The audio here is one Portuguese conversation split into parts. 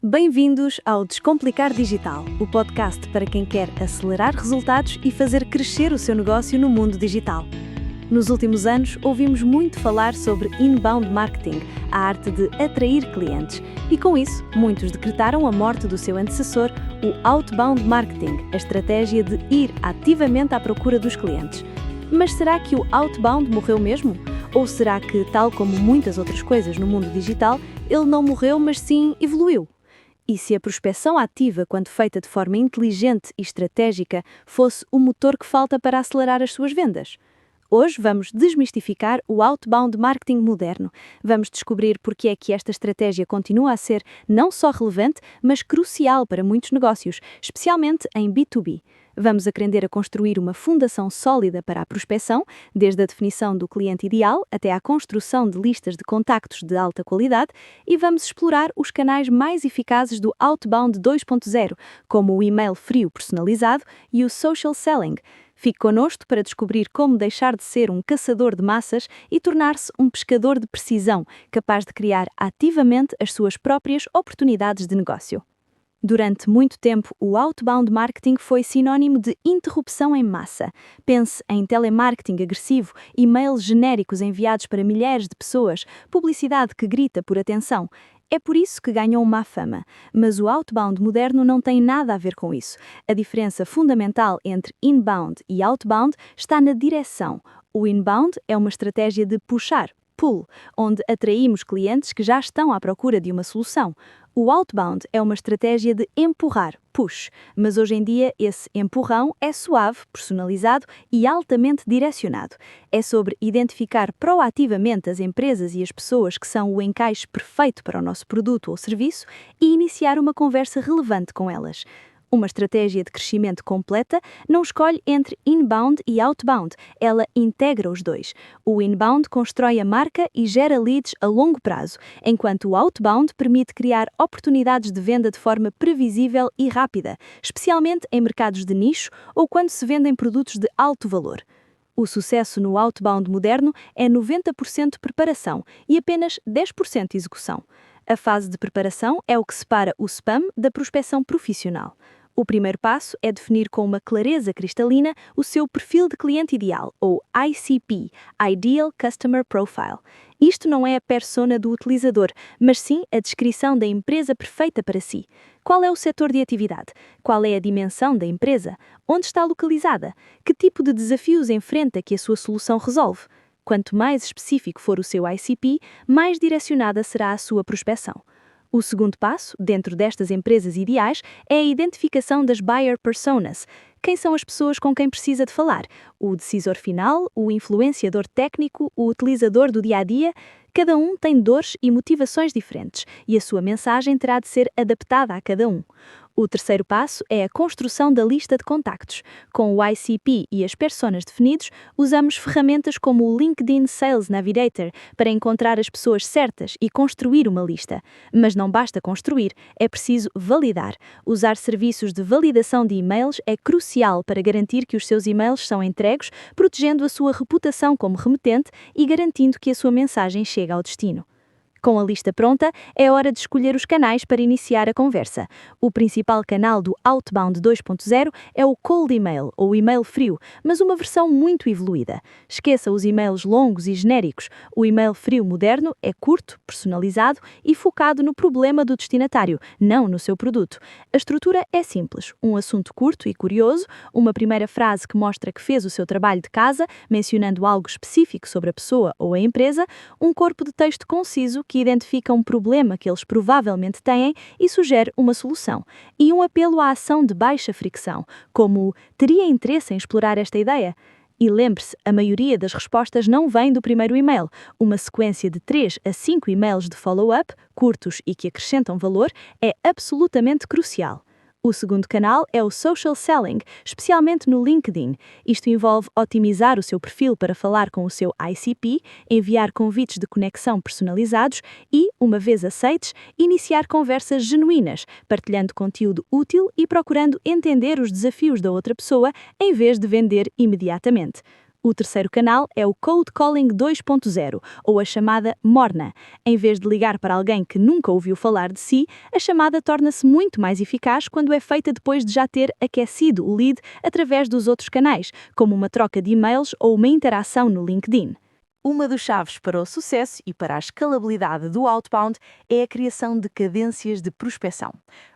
Bem-vindos ao Descomplicar Digital, o podcast para quem quer acelerar resultados e fazer crescer o seu negócio no mundo digital. Nos últimos anos, ouvimos muito falar sobre inbound marketing, a arte de atrair clientes, e com isso, muitos decretaram a morte do seu antecessor, o outbound marketing, a estratégia de ir ativamente à procura dos clientes. Mas será que o outbound morreu mesmo? Ou será que, tal como muitas outras coisas no mundo digital, ele não morreu, mas sim evoluiu? E se a prospecção ativa, quando feita de forma inteligente e estratégica, fosse o motor que falta para acelerar as suas vendas? Hoje vamos desmistificar o outbound marketing moderno. Vamos descobrir porque é que esta estratégia continua a ser não só relevante, mas crucial para muitos negócios, especialmente em B2B. Vamos aprender a construir uma fundação sólida para a prospecção, desde a definição do cliente ideal até à construção de listas de contactos de alta qualidade, e vamos explorar os canais mais eficazes do Outbound 2.0, como o e-mail frio personalizado e o social selling. Fique connosco para descobrir como deixar de ser um caçador de massas e tornar-se um pescador de precisão, capaz de criar ativamente as suas próprias oportunidades de negócio. Durante muito tempo, o outbound marketing foi sinônimo de interrupção em massa. Pense em telemarketing agressivo, e-mails genéricos enviados para milhares de pessoas, publicidade que grita por atenção. É por isso que ganhou má fama. Mas o outbound moderno não tem nada a ver com isso. A diferença fundamental entre inbound e outbound está na direção. O inbound é uma estratégia de puxar, pull, onde atraímos clientes que já estão à procura de uma solução. O outbound é uma estratégia de empurrar, push, mas hoje em dia esse empurrão é suave, personalizado e altamente direcionado. É sobre identificar proativamente as empresas e as pessoas que são o encaixe perfeito para o nosso produto ou serviço e iniciar uma conversa relevante com elas. Uma estratégia de crescimento completa não escolhe entre inbound e outbound, ela integra os dois. O inbound constrói a marca e gera leads a longo prazo, enquanto o outbound permite criar oportunidades de venda de forma previsível e rápida, especialmente em mercados de nicho ou quando se vendem produtos de alto valor. O sucesso no outbound moderno é 90% preparação e apenas 10% execução. A fase de preparação é o que separa o spam da prospecção profissional. O primeiro passo é definir com uma clareza cristalina o seu perfil de cliente ideal, ou ICP, Ideal Customer Profile. Isto não é a persona do utilizador, mas sim a descrição da empresa perfeita para si. Qual é o setor de atividade? Qual é a dimensão da empresa? Onde está localizada? Que tipo de desafios enfrenta que a sua solução resolve? Quanto mais específico for o seu ICP, mais direcionada será a sua prospecção. O segundo passo, dentro destas empresas ideais, é a identificação das buyer personas. Quem são as pessoas com quem precisa de falar? O decisor final, o influenciador técnico, o utilizador do dia-a-dia? Cada um tem dores e motivações diferentes, e a sua mensagem terá de ser adaptada a cada um. O terceiro passo é a construção da lista de contactos. Com o ICP e as personas definidos, usamos ferramentas como o LinkedIn Sales Navigator para encontrar as pessoas certas e construir uma lista. Mas não basta construir, é preciso validar. Usar serviços de validação de e-mails é crucial para garantir que os seus e-mails são entregues, protegendo a sua reputação como remetente e garantindo que a sua mensagem chega ao destino. Com a lista pronta, é hora de escolher os canais para iniciar a conversa. O principal canal do Outbound 2.0 é o Cold Email, ou e-mail frio, mas uma versão muito evoluída. Esqueça os e-mails longos e genéricos. O e-mail frio moderno é curto, personalizado e focado no problema do destinatário, não no seu produto. A estrutura é simples. Um assunto curto e curioso, uma primeira frase que mostra que fez o seu trabalho de casa, mencionando algo específico sobre a pessoa ou a empresa, um corpo de texto conciso que identifica um problema que eles provavelmente têm e sugere uma solução, e um apelo à ação de baixa fricção, como "teria interesse em explorar esta ideia?" E lembre-se, a maioria das respostas não vem do primeiro e-mail. Uma sequência de 3 a 5 e-mails de follow-up, curtos e que acrescentam valor, é absolutamente crucial. O segundo canal é o social selling, especialmente no LinkedIn. Isto envolve otimizar o seu perfil para falar com o seu ICP, enviar convites de conexão personalizados e, uma vez aceites, iniciar conversas genuínas, partilhando conteúdo útil e procurando entender os desafios da outra pessoa em vez de vender imediatamente. O terceiro canal é o Cold Calling 2.0, ou a chamada morna. Em vez de ligar para alguém que nunca ouviu falar de si, a chamada torna-se muito mais eficaz quando é feita depois de já ter aquecido o lead através dos outros canais, como uma troca de e-mails ou uma interação no LinkedIn. Uma das chaves para o sucesso e para a escalabilidade do outbound é a criação de cadências de prospecção.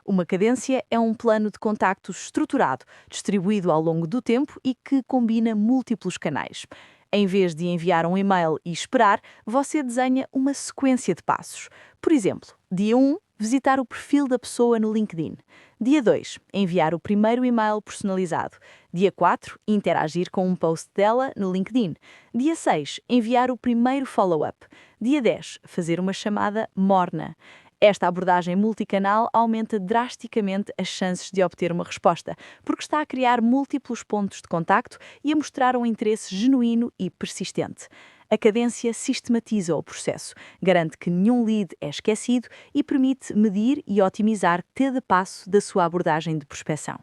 Uma cadência é um plano de contactos estruturado, distribuído ao longo do tempo e que combina múltiplos canais. Em vez de enviar um e-mail e esperar, você desenha uma sequência de passos. Por exemplo, dia 1, visitar o perfil da pessoa no LinkedIn. Dia 2, enviar o primeiro e-mail personalizado. Dia 4, interagir com um post dela no LinkedIn. Dia 6, enviar o primeiro follow-up. Dia 10, fazer uma chamada morna. Esta abordagem multicanal aumenta drasticamente as chances de obter uma resposta, porque está a criar múltiplos pontos de contacto e a mostrar um interesse genuíno e persistente. A cadência sistematiza o processo, garante que nenhum lead é esquecido e permite medir e otimizar cada passo da sua abordagem de prospecção.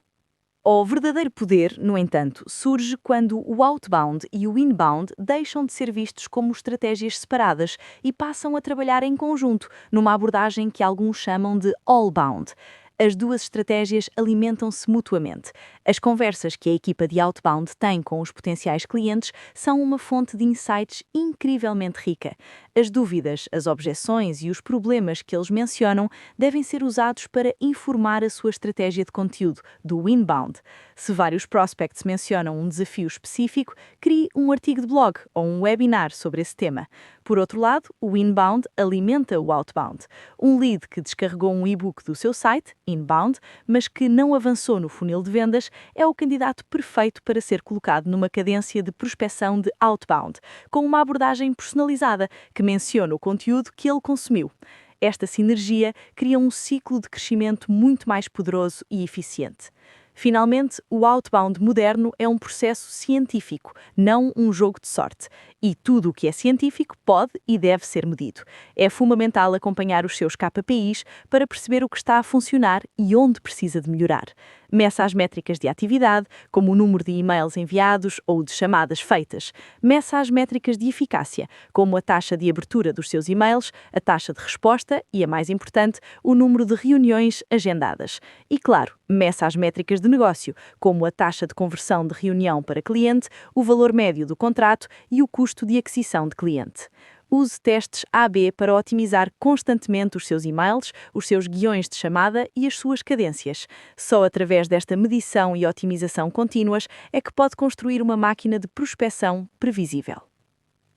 O verdadeiro poder, no entanto, surge quando o outbound e o inbound deixam de ser vistos como estratégias separadas e passam a trabalhar em conjunto, numa abordagem que alguns chamam de all-bound. As duas estratégias alimentam-se mutuamente. As conversas que a equipa de outbound tem com os potenciais clientes são uma fonte de insights incrivelmente rica. As dúvidas, as objeções e os problemas que eles mencionam devem ser usados para informar a sua estratégia de conteúdo, do inbound. Se vários prospects mencionam um desafio específico, crie um artigo de blog ou um webinar sobre esse tema. Por outro lado, o inbound alimenta o outbound. Um lead que descarregou um e-book do seu site, inbound, mas que não avançou no funil de vendas, é o candidato perfeito para ser colocado numa cadência de prospecção de outbound, com uma abordagem personalizada que menciona o conteúdo que ele consumiu. Esta sinergia cria um ciclo de crescimento muito mais poderoso e eficiente. Finalmente, o outbound moderno é um processo científico, não um jogo de sorte. E tudo o que é científico pode e deve ser medido. É fundamental acompanhar os seus KPIs para perceber o que está a funcionar e onde precisa de melhorar. Meça as métricas de atividade, como o número de e-mails enviados ou de chamadas feitas. Meça as métricas de eficácia, como a taxa de abertura dos seus e-mails, a taxa de resposta e, a mais importante, o número de reuniões agendadas. E, claro, meça as métricas de negócio, como a taxa de conversão de reunião para cliente, o valor médio do contrato e o custo de aquisição de cliente. Use testes A/B para otimizar constantemente os seus e-mails, os seus guiões de chamada e as suas cadências. Só através desta medição e otimização contínuas é que pode construir uma máquina de prospecção previsível.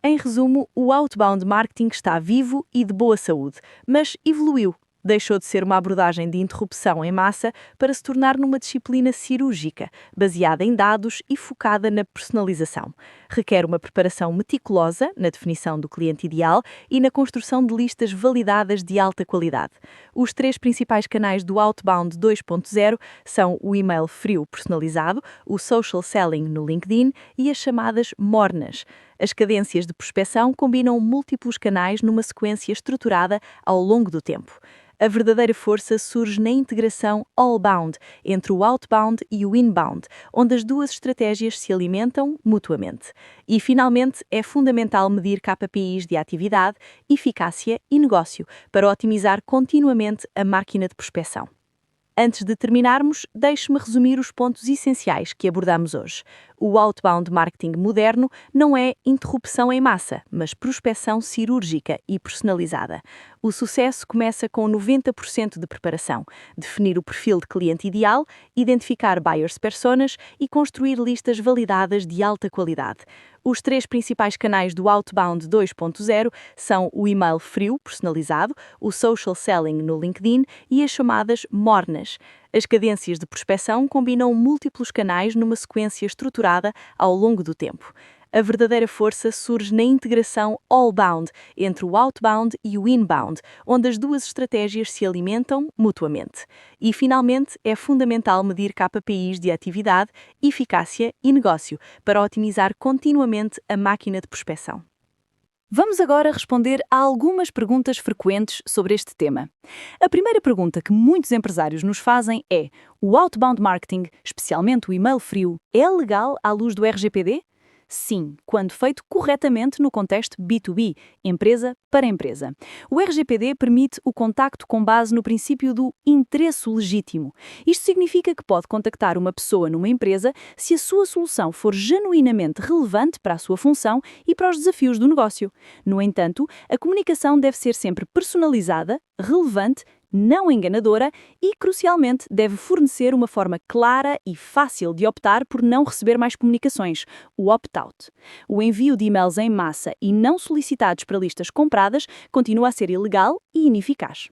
Em resumo, o outbound marketing está vivo e de boa saúde, mas evoluiu. Deixou de ser uma abordagem de interrupção em massa para se tornar numa disciplina cirúrgica, baseada em dados e focada na personalização. Requer uma preparação meticulosa na definição do cliente ideal e na construção de listas validadas de alta qualidade. Os 3 principais canais do Outbound 2.0 são o e-mail frio personalizado, o social selling no LinkedIn e as chamadas mornas. As cadências de prospecção combinam múltiplos canais numa sequência estruturada ao longo do tempo. A verdadeira força surge na integração all-bound entre o outbound e o inbound, onde as duas estratégias se alimentam mutuamente. E, finalmente, é fundamental medir KPIs de atividade, eficácia e negócio para otimizar continuamente a máquina de prospecção. Antes de terminarmos, deixe-me resumir os pontos essenciais que abordamos hoje. O outbound marketing moderno não é interrupção em massa, mas prospecção cirúrgica e personalizada. O sucesso começa com 90% de preparação, definir o perfil de cliente ideal, identificar buyers personas e construir listas validadas de alta qualidade. Os 3 principais canais do Outbound 2.0 são o e-mail frio personalizado, o social selling no LinkedIn e as chamadas mornas. As cadências de prospecção combinam múltiplos canais numa sequência estruturada ao longo do tempo. A verdadeira força surge na integração all-bound entre o outbound e o inbound, onde as duas estratégias se alimentam mutuamente. E, finalmente, é fundamental medir KPIs de atividade, eficácia e negócio para otimizar continuamente a máquina de prospecção. Vamos agora responder a algumas perguntas frequentes sobre este tema. A primeira pergunta que muitos empresários nos fazem é: o outbound marketing, especialmente o e-mail frio, é legal à luz do RGPD? Sim, quando feito corretamente no contexto B2B, empresa para empresa. O RGPD permite o contacto com base no princípio do interesse legítimo. Isto significa que pode contactar uma pessoa numa empresa se a sua solução for genuinamente relevante para a sua função e para os desafios do negócio. No entanto, a comunicação deve ser sempre personalizada, relevante, não enganadora e, crucialmente, deve fornecer uma forma clara e fácil de optar por não receber mais comunicações, o opt-out. O envio de e-mails em massa e não solicitados para listas compradas continua a ser ilegal e ineficaz.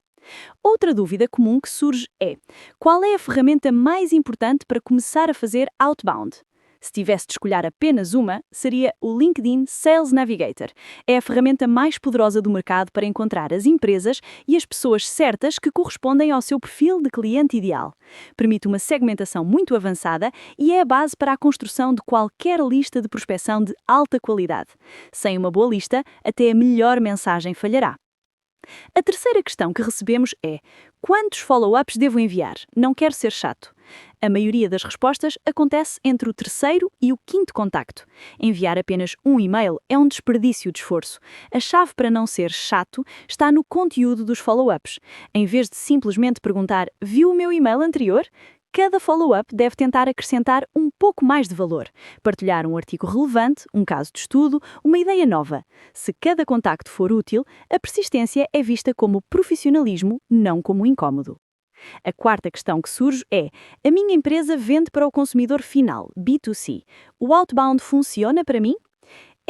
Outra dúvida comum que surge é: qual é a ferramenta mais importante para começar a fazer outbound? Se tivesse de escolher apenas uma, seria o LinkedIn Sales Navigator. É a ferramenta mais poderosa do mercado para encontrar as empresas e as pessoas certas que correspondem ao seu perfil de cliente ideal. Permite uma segmentação muito avançada e é a base para a construção de qualquer lista de prospecção de alta qualidade. Sem uma boa lista, até a melhor mensagem falhará. A terceira questão que recebemos é: quantos follow-ups devo enviar? Não quero ser chato. A maioria das respostas acontece entre o terceiro e o quinto contacto. Enviar apenas um e-mail é um desperdício de esforço. A chave para não ser chato está no conteúdo dos follow-ups. Em vez de simplesmente perguntar: viu o meu e-mail anterior? Cada follow-up deve tentar acrescentar um pouco mais de valor, partilhar um artigo relevante, um caso de estudo, uma ideia nova. Se cada contacto for útil, a persistência é vista como profissionalismo, não como incómodo. A quarta questão que surge é: a minha empresa vende para o consumidor final, B2C. O outbound funciona para mim?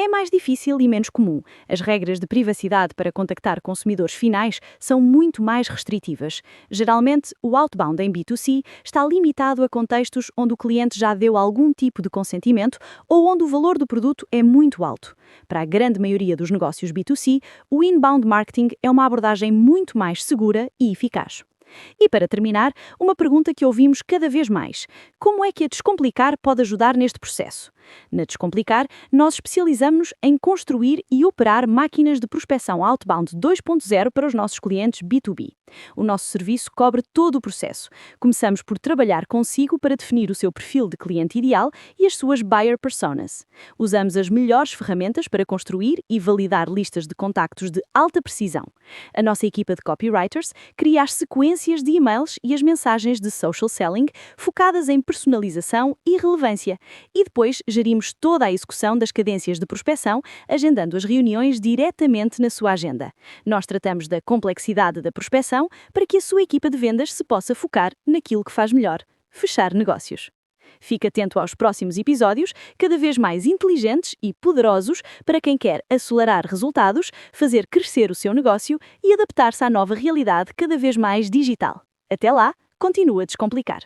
É mais difícil e menos comum. As regras de privacidade para contactar consumidores finais são muito mais restritivas. Geralmente, o outbound em B2C está limitado a contextos onde o cliente já deu algum tipo de consentimento ou onde o valor do produto é muito alto. Para a grande maioria dos negócios B2C, o inbound marketing é uma abordagem muito mais segura e eficaz. E para terminar, uma pergunta que ouvimos cada vez mais: como é que a Descomplicar pode ajudar neste processo? Na Descomplicar, nós especializamos-nos em construir e operar máquinas de prospecção outbound 2.0 para os nossos clientes B2B. O nosso serviço cobre todo o processo. Começamos por trabalhar consigo para definir o seu perfil de cliente ideal e as suas buyer personas. Usamos as melhores ferramentas para construir e validar listas de contactos de alta precisão. A nossa equipa de copywriters cria as sequências de e-mails e as mensagens de social selling focadas em personalização e relevância. E depois gerimos toda a execução das cadências de prospecção, agendando as reuniões diretamente na sua agenda. Nós tratamos da complexidade da prospecção para que a sua equipa de vendas se possa focar naquilo que faz melhor: fechar negócios. Fique atento aos próximos episódios, cada vez mais inteligentes e poderosos para quem quer acelerar resultados, fazer crescer o seu negócio e adaptar-se à nova realidade cada vez mais digital. Até lá, continua a Descomplicar.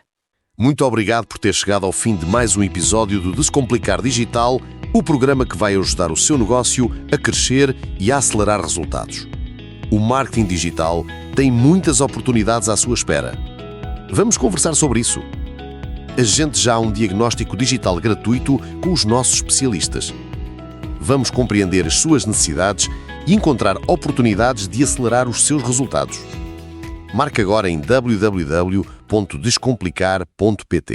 Muito obrigado por ter chegado ao fim de mais um episódio do Descomplicar Digital, o programa que vai ajudar o seu negócio a crescer e a acelerar resultados. O marketing digital tem muitas oportunidades à sua espera. Vamos conversar sobre isso. Agende já um diagnóstico digital gratuito com os nossos especialistas. Vamos compreender as suas necessidades e encontrar oportunidades de acelerar os seus resultados. Marque agora em www.descomplicar.pt.